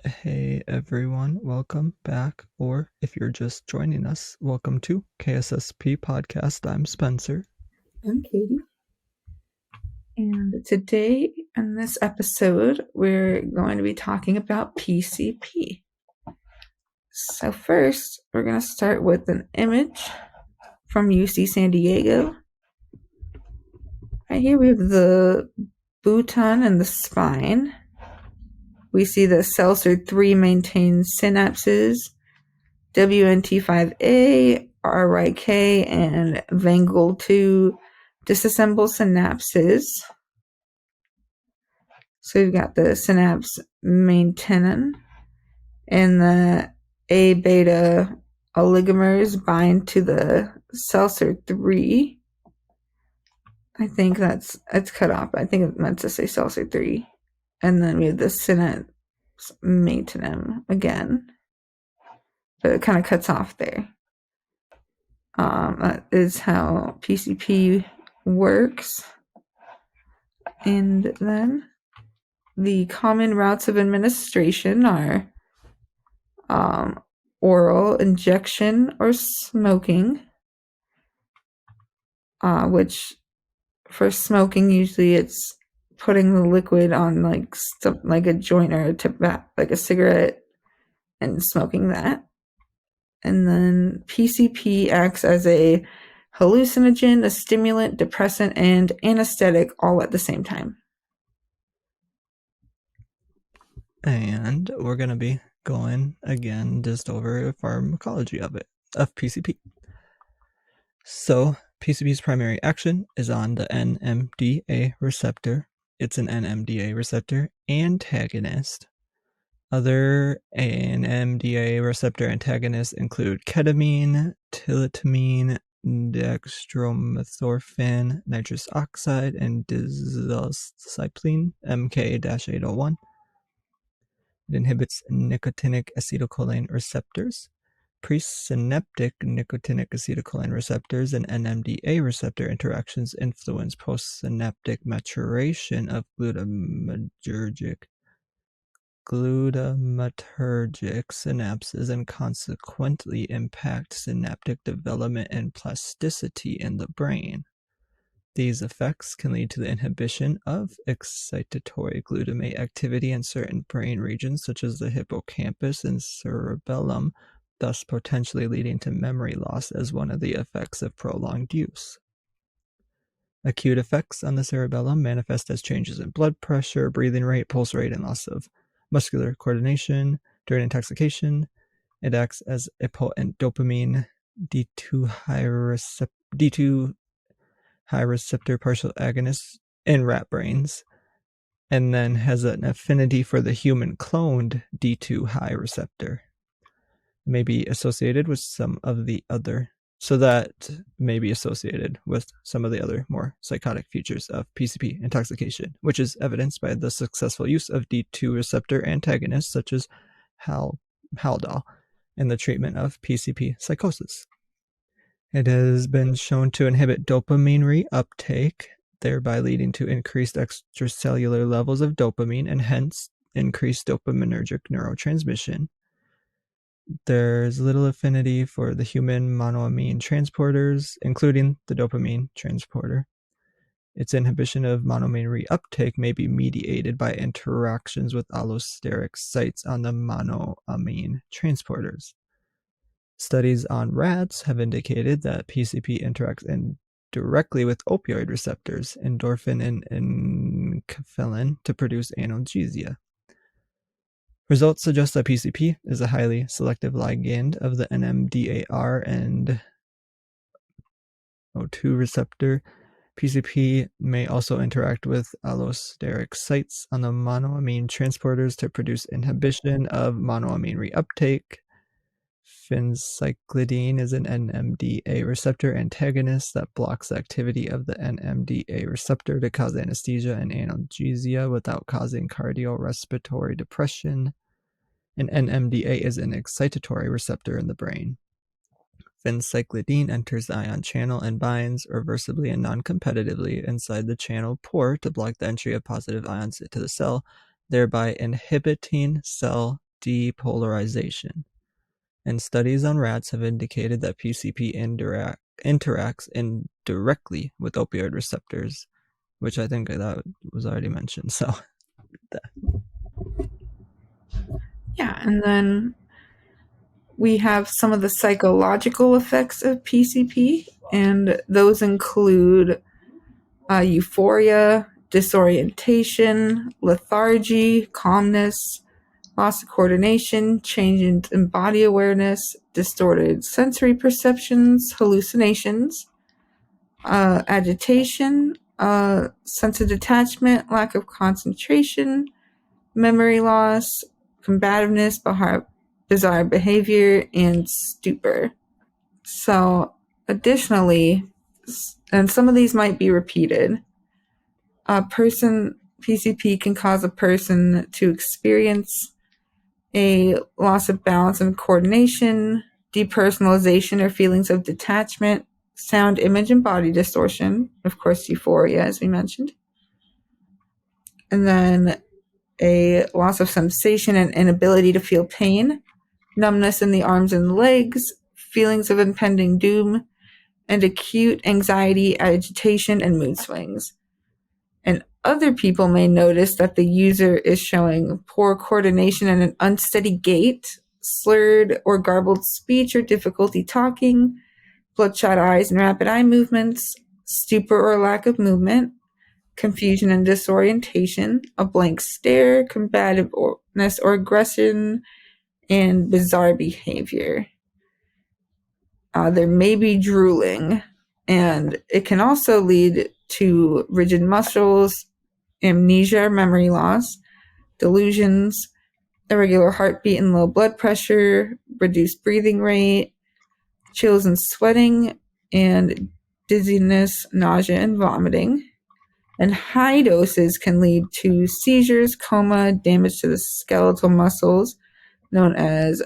Hey everyone, welcome back, or if you're just joining us, welcome to KSSP Podcast. I'm Spencer. I'm Katie. And today in this episode, we're going to be talking about PCP. So, first, we're going to start with an image from UC San Diego. Right here, we have the boton and the spine. We see the Seltzer-3 maintained synapses, WNT5A, RYK, and Vangel-2 disassemble synapses. So we've got the synapse main tenon, and the A beta oligomers bind to the Seltzer-3. I think it's cut off. I think it meant to say Seltzer-3. And then we have the synapse main tenon again. But it kind of cuts off there. That is how PCP works. And then the common routes of administration are oral injection or smoking, which for smoking usually it's putting the liquid on like a joint or a tobacco, like a cigarette, and smoking that. And then PCP acts as a hallucinogen, a stimulant, depressant, and anesthetic all at the same time. And we're going to be going again just over pharmacology of PCP. So, PCP's primary action is on the NMDA receptor. It's an NMDA receptor antagonist. Other NMDA receptor antagonists include ketamine, tilitamine, dextromethorphan, nitrous oxide, and dizocycline, MK-801. It inhibits nicotinic acetylcholine receptors. Presynaptic nicotinic acetylcholine receptors and NMDA receptor interactions influence postsynaptic maturation of glutamatergic synapses and consequently impact synaptic development and plasticity in the brain. These effects can lead to the inhibition of excitatory glutamate activity in certain brain regions such as the hippocampus and cerebellum, thus potentially leading to memory loss as one of the effects of prolonged use. Acute effects on the cerebellum manifest as changes in blood pressure, breathing rate, pulse rate, and loss of muscular coordination during intoxication. It acts as a potent dopamine D2 high receptor partial agonist in rat brains, and then has an affinity for the human cloned D2 high receptor. May be associated with some of the other more psychotic features of PCP intoxication, which is evidenced by the successful use of D2 receptor antagonists such as Haldol in the treatment of PCP psychosis. It has been shown to inhibit dopamine reuptake, thereby leading to increased extracellular levels of dopamine and hence increased dopaminergic neurotransmission. There's little affinity for the human monoamine transporters, including the dopamine transporter. Its inhibition of monoamine reuptake may be mediated by interactions with allosteric sites on the monoamine transporters. Studies on rats have indicated that PCP interacts directly with opioid receptors, endorphin and enkephalin, to produce analgesia. Results suggest that PCP is a highly selective ligand of the NMDAR and O2 receptor. PCP may also interact with allosteric sites on the monoamine transporters to produce inhibition of monoamine reuptake. Phencyclidine is an NMDA receptor antagonist that blocks the activity of the NMDA receptor to cause anesthesia and analgesia without causing cardiorespiratory depression. And NMDA is an excitatory receptor in the brain. Phencyclidine enters the ion channel and binds reversibly and non-competitively inside the channel pore to block the entry of positive ions into the cell, thereby inhibiting cell depolarization. And studies on rats have indicated that PCP interacts indirectly with opioid receptors, which I think that was already mentioned. So, yeah, and then we have some of the psychological effects of PCP, and those include euphoria, disorientation, lethargy, calmness, loss of coordination, changes in body awareness, distorted sensory perceptions, hallucinations, agitation, sense of detachment, lack of concentration, memory loss, combativeness, bizarre behavior, and stupor. So, additionally, and some of these might be repeated, PCP can cause a person to experience a loss of balance and coordination, depersonalization or feelings of detachment, sound, image, and body distortion, of course, euphoria, as we mentioned, and then a loss of sensation and inability to feel pain, numbness in the arms and legs, feelings of impending doom, and acute anxiety, agitation, and mood swings. And other people may notice that the user is showing poor coordination and an unsteady gait, slurred or garbled speech or difficulty talking, bloodshot eyes and rapid eye movements, stupor or lack of movement, confusion and disorientation, a blank stare, combativeness or aggression, and bizarre behavior. There may be drooling, and it can also lead to rigid muscles, amnesia, memory loss, delusions, irregular heartbeat and low blood pressure, reduced breathing rate, chills and sweating, and dizziness, nausea, and vomiting. And high doses can lead to seizures, coma, damage to the skeletal muscles, known as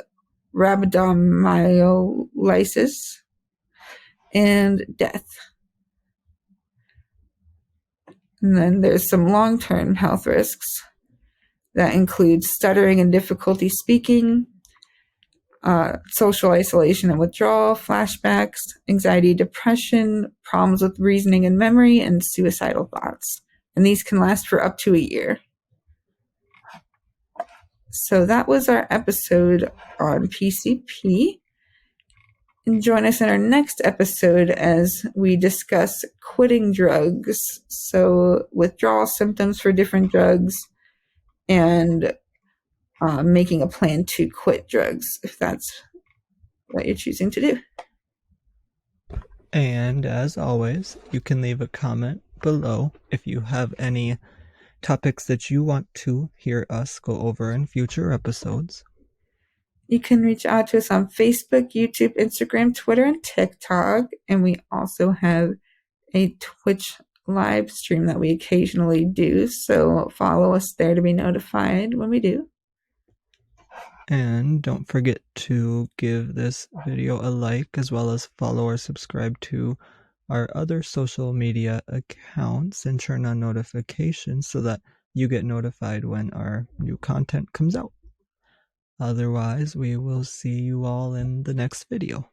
rhabdomyolysis, and death. And then there's some long-term health risks that include stuttering and difficulty speaking, social isolation and withdrawal, flashbacks, anxiety, depression, problems with reasoning and memory, and suicidal thoughts. And these can last for up to a year. So that was our episode on PCP. And join us in our next episode as we discuss quitting drugs. So withdrawal symptoms for different drugs and making a plan to quit drugs if that's what you're choosing to do. And as always, you can leave a comment below if you have any topics that you want to hear us go over in future episodes. You can reach out to us on Facebook, YouTube, Instagram, Twitter, and TikTok. And we also have a Twitch live stream that we occasionally do. So follow us there to be notified when we do. And don't forget to give this video a like, as well as follow or subscribe to our other social media accounts and turn on notifications so that you get notified when our new content comes out. Otherwise, we will see you all in the next video.